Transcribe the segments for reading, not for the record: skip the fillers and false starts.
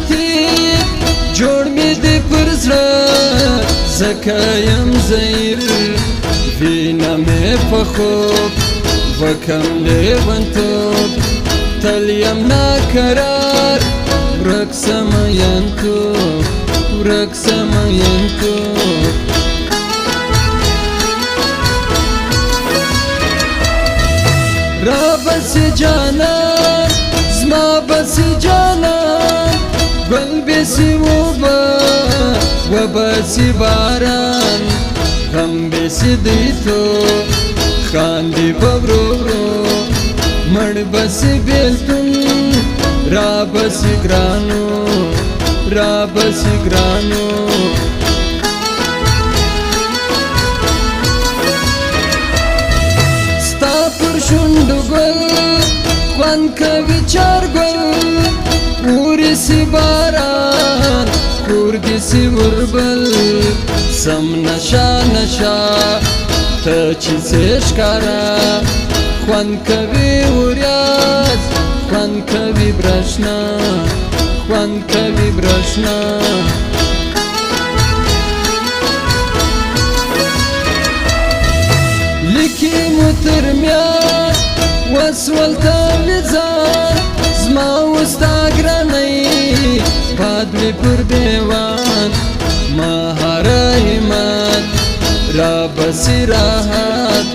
تیر جوړ مې دې پر زړه ځکه یم زهیر وینه مې په خوب وکم لیونتوب تل یم ناقرار ورک سم ینتوب ورک سم ینتوب را بسی جانان زما بسی جانان گل بسی و بسی باران غم بسی دیتو خاندی ببرو مړ بسی بیلتون را بسی گرانو را بسی گرانو ستا پر شونډو ګل خوند کوي چارګل اوري سی باران کور دي سی وربل سم نشا نشا ته چې ښکارا خوند کوي وریاض خوند کوي برشنا خوند کوي برشنا لیکي مو تر میان وسول ته وځان زما وستا ګرانۍ باد مې پر دیوان ما هر ایمان را بسی راحت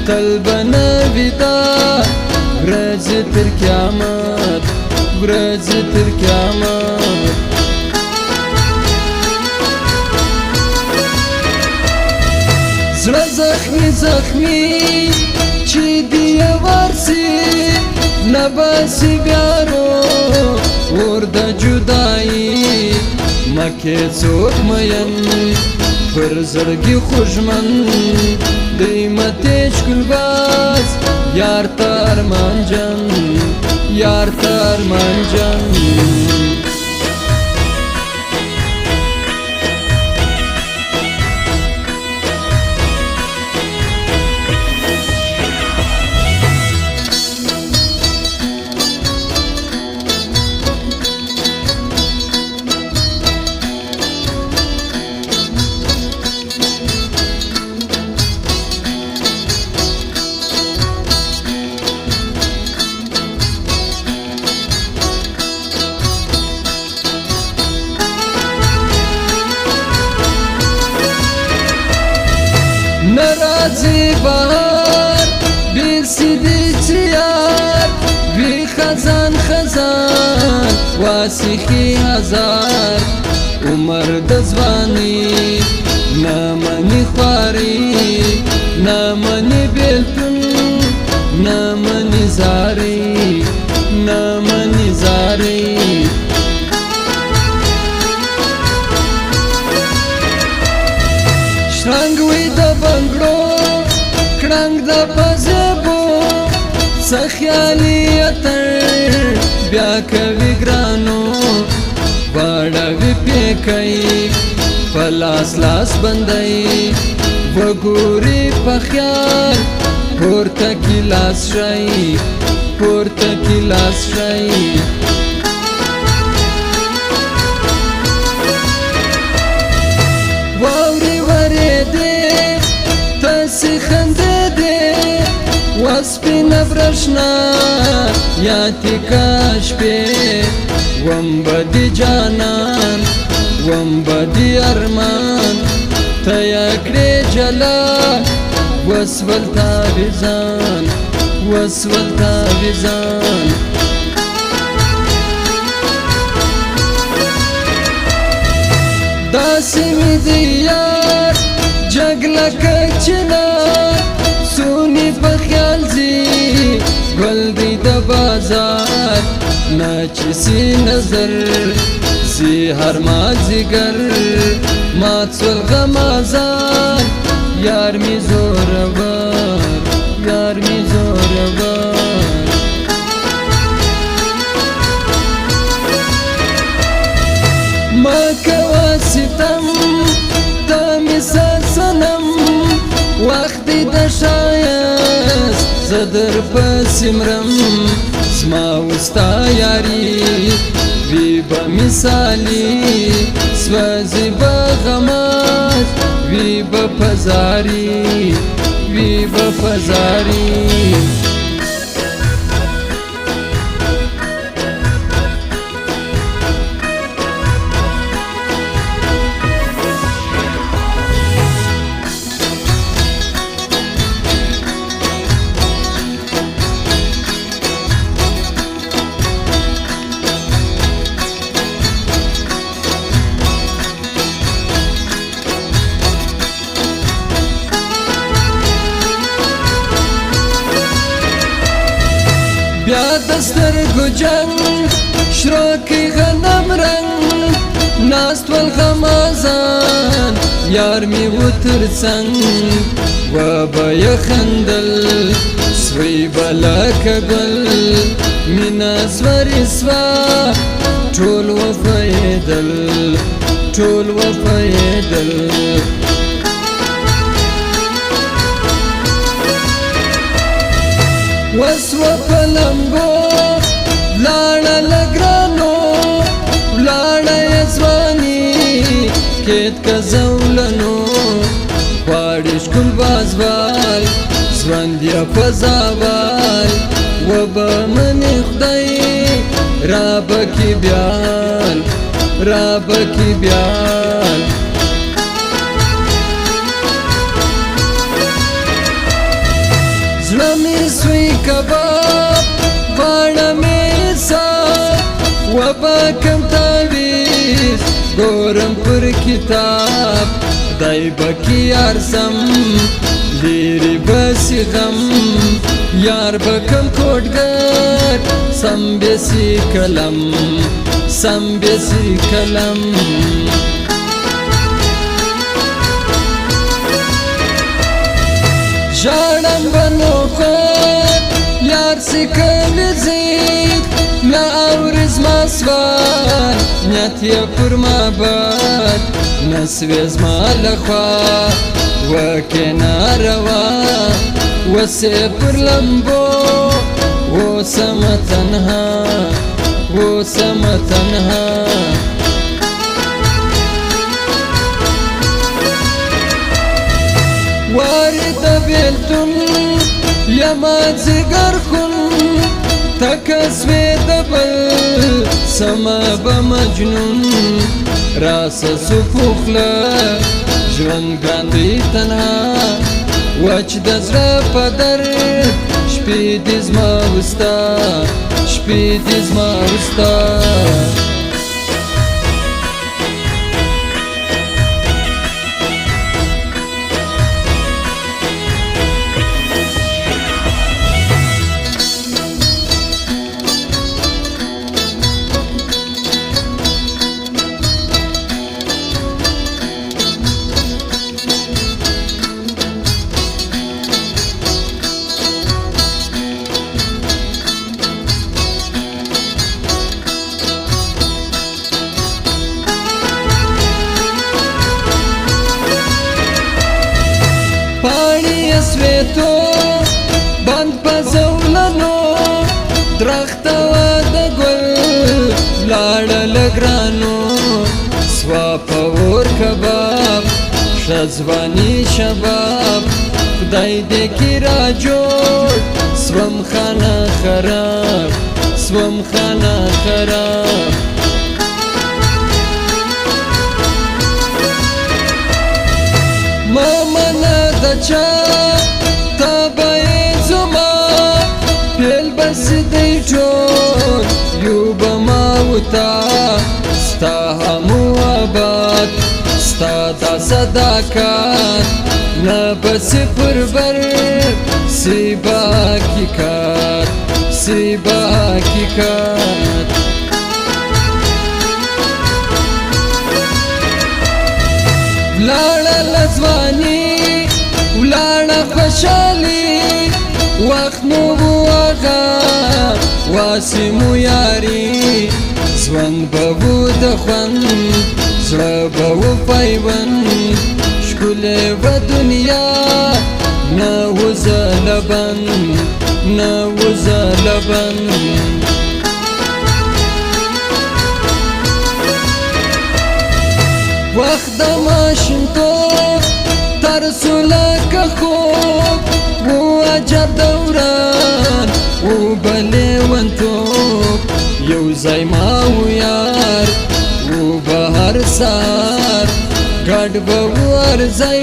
تل بنوي دا ورځ تر قیامت ورځ تر قیامت زړه زخمي زخمي چې دی ورسي نباسي بیارو اور د جدایي مکه څوک مین پر زړګي خوشمن دی متېش ګلباز یار تر منجن یار تر منجن نرازی بهار بیرسی دی چیار وی خزان خزان واسیخی هزار عمر دزوانی نامنی خواری نامنی بیلتون نامنی زاری نامنی زاری شرنګ وی د بنګړو کړنګ د پزبو سخیالي اتر بیا کوي ګرانو واړوي پېکای پلاس لاس بندای وګوري په خیال پورته کی لاس شي پورته کی لاس شي وسپین برشنا یاتی کاش پی ومبدی جانان ومبدی ارمان تیاکڑی جلا وسول تابزان وسول تابزان داسی می دیار جگلا کچنا سونی بخیال زی گل دی د بازار ناچسی نظر زی هر مازیگر ماتسول غمازان یار می زورور یار می زورور ما کوا ستم تا می سنم وقتی د شایست زدر پسمرم زما وستا یاری وی با مثالی سوازی با غماز وی با پزاری وی با پزاری بیا دسترگو جنگ شروکی غنم رنگ ناست والغمازان یار می و ترسنگ و با یخندل سوی بلاک گل مینا سواری سوا ټول وفایدل ټول وفایدل وسوه پلمبو لاړه لګرانو لاړه یزوانی کېد که زولنو غواړي ښکل بازوال ژوندیه فضاوال و به منې خدای رابکې بیال رابکې بیال زړه مې سوی کباب غاړه مې سار و به کم تعویض ګورم پر کتاب خدای به کې یار سم لیرې بسي غم یار به کم کوټګر سم بیسي کلم سم بیسي کلم ژاړم بنو خود یار سکل زید نه اوري زما سوال نیت یې پر ما بد نه سوې زما لخوا وکې ناروا وسې پر لمبو اوسمه تنها اوسمه تنها وارد بیلتون یما زگر کن تکسوی دبل سما بمجنون راس سفوخلا جوان گراندی تنها وچ دزر پدر شپی دیز ما وستا شپی دیز ما وستا سویتو بند په زولنو درخت و د ګل لاړه لګرانو سوا په اور کباب شزوانی شباب خدای دې کې را جوړ سوم خانه خراب سوم خانه خراب مامنه د چا تابعی زما پیل بس دی ټول یو بما وتا ستا همو آباد ستا دا صداقت نه بس پر بر سی با حقیقت سی با حقیقت ولاړه لزوانی ولاړه خوشحالي وخت مو وغه واسي مو یاري ژوند به و د خوند زړه به و پیوند ښکلې به دنیا نه وزه لبن نه وزه لبن وخت د ماشومتوب ترسو لکه خوب و عجب دوران و بلیونتوب یو ځای ما و یار و به هر سهار ګډ به ورځئ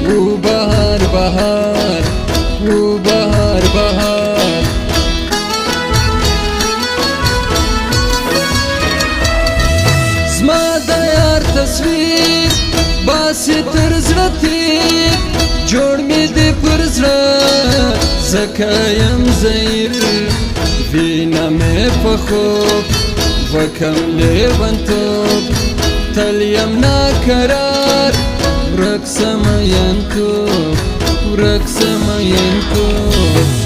و بهار بهار و بهار بهار زما د یار تصویر باسي تر زړه تیر جوړ مې دې پر زړه ځکه یم زیر وینه مې په خوب وکم لیونتوب تل یم ناقرار ورک سمه یم توب ورک سمه یم توب